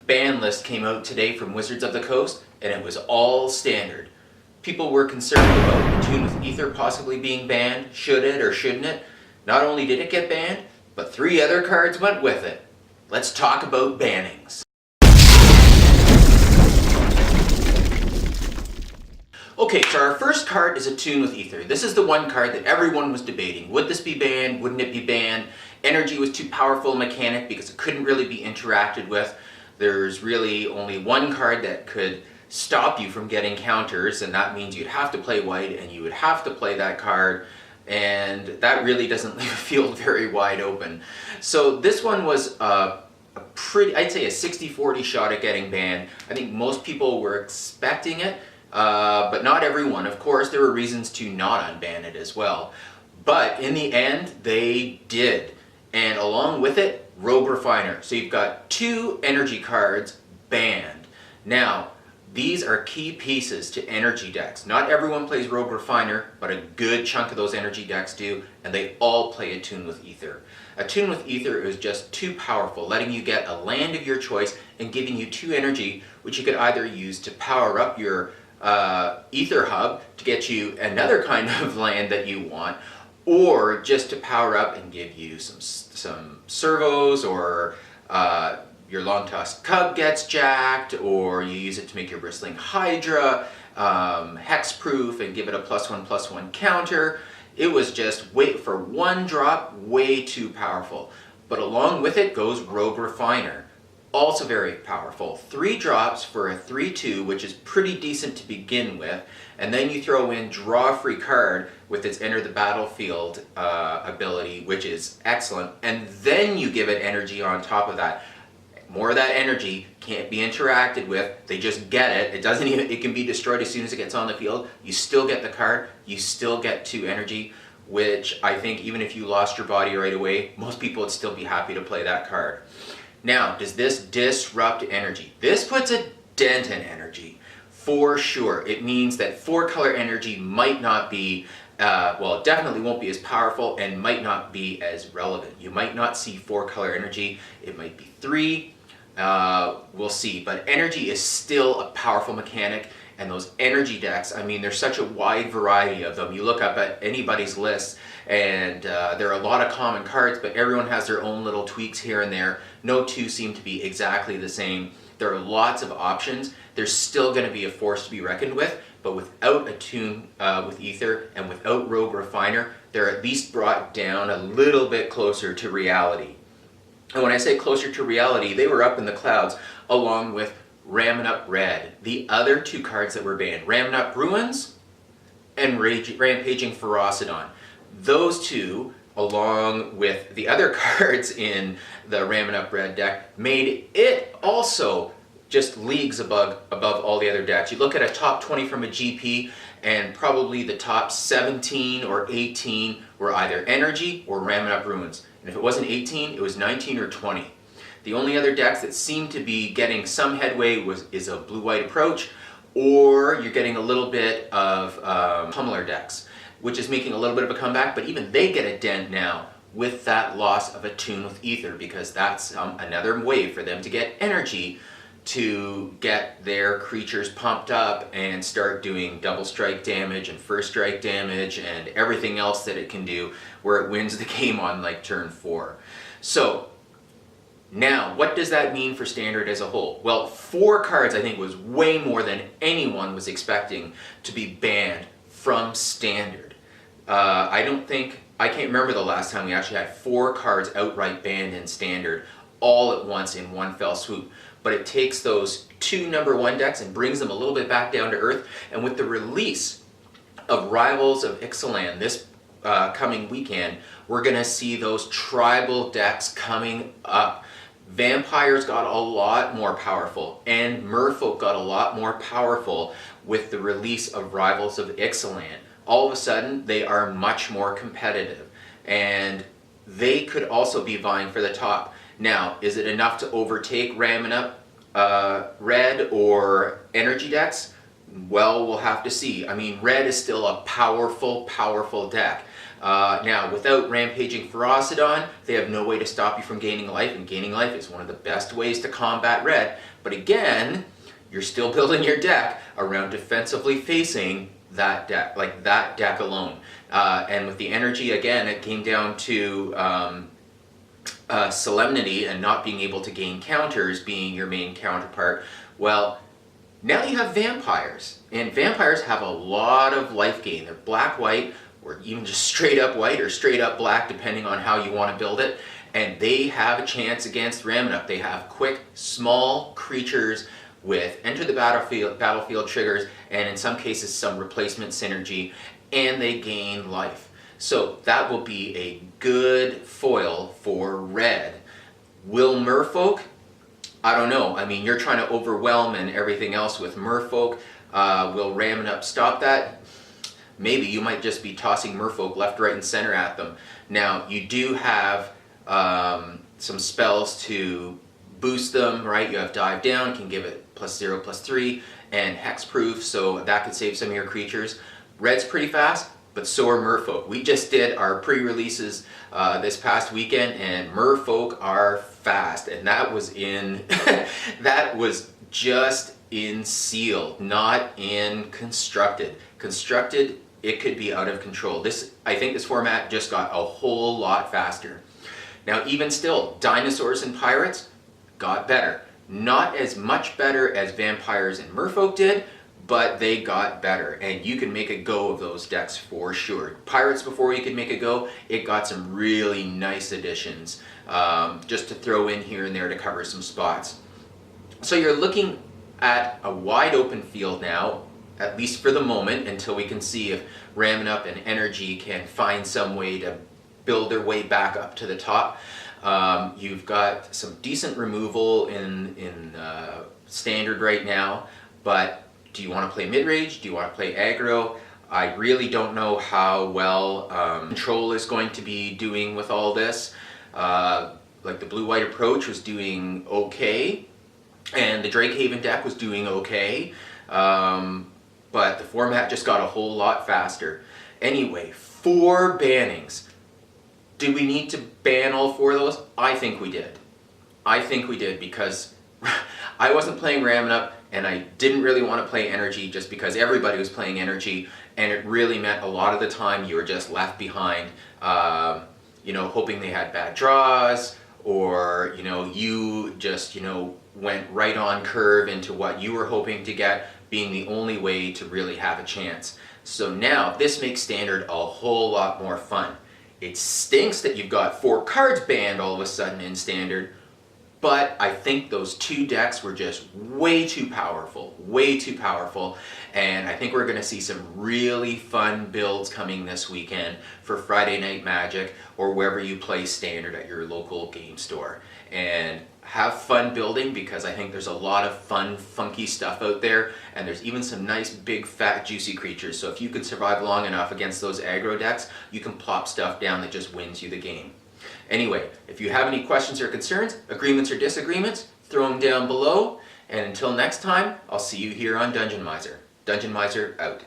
ban list came out today from Wizards of the Coast, and it was all standard. People were concerned about Attune with Aether possibly being banned. Should it or shouldn't it? Not only did it get banned, but 3 other cards went with it. Let's talk about bannings. Okay, so our first card is Attune with Aether. This is the one card that everyone was debating. Would this be banned? Wouldn't it be banned? Energy was too powerful a mechanic because it couldn't really be interacted with. There's really only one card that could stop you from getting counters, and that means you'd have to play white and you would have to play that card, and that really doesn't leave a field very wide open. So this one was I'd say a 60-40 shot at getting banned. I think most people were expecting it. But not everyone. Of course, there were reasons to not unban it as well. But in the end, they did. And along with it, Rogue Refiner. So you've got 2 energy cards banned. Now, these are key pieces to energy decks. Not everyone plays Rogue Refiner, but a good chunk of those energy decks do, and they all play Attune with Aether. Attune with Aether is just too powerful, letting you get a land of your choice and giving you 2 energy, which you could either use to power up your Aether hub to get you another kind of land that you want, or just to power up and give you some servos, or your long-tossed cub gets jacked, or you use it to make your bristling hydra hexproof and give it a +1/+1 counter. It was just for 1 drop, way too powerful. But along with it goes Rogue Refiner. Also very powerful. 3 drops for a 3/2, which is pretty decent to begin with, and then you throw in draw a free card with its enter the battlefield ability, which is excellent, and then you give it energy on top of that. More of that energy can't be interacted with. They just get it. It can be destroyed as soon as it gets on the field. You still get the card. You still get 2 energy, which I think even if you lost your body right away, most people would still be happy to play that card. Now, does this disrupt energy? This puts a dent in energy, for sure. It means that 4-color energy might not be, well, it definitely won't be as powerful and might not be as relevant. You might not see 4-color energy. It might be 3. We'll see. But energy is still a powerful mechanic, and those energy decks, I mean, there's such a wide variety of them. You look up at anybody's list, and there are a lot of common cards, but everyone has their own little tweaks here and there. No 2 seem to be exactly the same. There are lots of options. There's still going to be a force to be reckoned with, but without Attune with Aether and without Rogue Refiner, they're at least brought down a little bit closer to reality. And when I say closer to reality, they were up in the clouds along with RAMANUP Red, the other 2 cards that were banned. RAMANUP Ruins and Rampaging Ferocidon. Those 2, along with the other cards in the RAMANUP Red deck, made it also just leagues above all the other decks. You look at a top 20 from a GP, and probably the top 17 or 18 were either Energy or RAMANUP Ruins. And if it wasn't 18, it was 19 or 20. The only other decks that seem to be getting some headway is a blue-white approach, or you're getting a little bit of pummeler decks, which is making a little bit of a comeback, but even they get a dent now with that loss of Attune with Aether, because that's another way for them to get energy to get their creatures pumped up and start doing double strike damage and first strike damage and everything else that it can do, where it wins the game on like turn 4. So now, what does that mean for Standard as a whole? Well, 4 cards I think was way more than anyone was expecting to be banned from Standard. I can't remember the last time we actually had 4 cards outright banned in Standard all at once in one fell swoop. But it takes those 2 #1 decks and brings them a little bit back down to earth. And with the release of Rivals of Ixalan this coming weekend, we're going to see those tribal decks coming up. Vampires got a lot more powerful, and Merfolk got a lot more powerful with the release of Rivals of Ixalan. All of a sudden, they are much more competitive, and they could also be vying for the top. Now, is it enough to overtake RAMANUP Red or Energy decks? Well, we'll have to see. I mean, Red is still a powerful, powerful deck. Now, without Rampaging Ferocidon, they have no way to stop you from gaining life, and gaining life is one of the best ways to combat Red. But again, you're still building your deck around defensively facing that deck, like that deck alone. And with the energy, again, it came down to solemnity and not being able to gain counters being your main counterpart. Well, now you have vampires, and vampires have a lot of life gain. They're black, white, or even just straight up white or straight up black, depending on how you want to build it. And they have a chance against RAMANUP. They have quick, small creatures with enter the battlefield triggers, and in some cases some replacement synergy, and they gain life. So that will be a good foil for red. Will merfolk? I don't know. I mean, you're trying to overwhelm and everything else with merfolk. Will RAMANUP stop that? Maybe. You might just be tossing merfolk left, right, and center at them. Now, you do have some spells to boost them, right? You have dive down, can give it +0, +3, and hexproof, so that could save some of your creatures. Red's pretty fast, but so are merfolk. We just did our pre-releases this past weekend, and merfolk are fast, and that was in that was just in sealed, not in constructed. Constructed, it could be out of control. I think this format just got a whole lot faster. Now, even still, dinosaurs and pirates got better. Not as much better as vampires and merfolk did, but they got better, and you can make a go of those decks for sure. Pirates, before you could make a go, it got some really nice additions just to throw in here and there to cover some spots. So you're looking at a wide open field now, at least for the moment, until we can see if RAMANUP and Energy can find some way to build their way back up to the top. You've got some decent removal in standard right now, but do you want to play mid-range? Do you want to play aggro? I really don't know how well control is going to be doing with all this. Like the blue-white approach was doing okay, and the Drakehaven deck was doing okay, but the format just got a whole lot faster. Anyway, 4 bannings. Did we need to ban all 4 of those? I think we did. I think we did, because I wasn't playing RAMANUP, and I didn't really want to play Energy just because everybody was playing Energy, and it really meant a lot of the time you were just left behind, you know, hoping they had bad draws, or, you know, you just, you know, went right on curve into what you were hoping to get, being the only way to really have a chance. So now, this makes Standard a whole lot more fun. It stinks that you've got 4 cards banned all of a sudden in Standard, but I think those 2 decks were just way too powerful, and I think we're going to see some really fun builds coming this weekend for Friday Night Magic, or wherever you play Standard at your local game store. And have fun building, because I think there's a lot of fun, funky stuff out there, and there's even some nice, big, fat, juicy creatures. So if you can survive long enough against those aggro decks, you can plop stuff down that just wins you the game. Anyway, if you have any questions or concerns, agreements or disagreements, throw them down below. And until next time, I'll see you here on Dungeon Mizer. Dungeon Mizer out.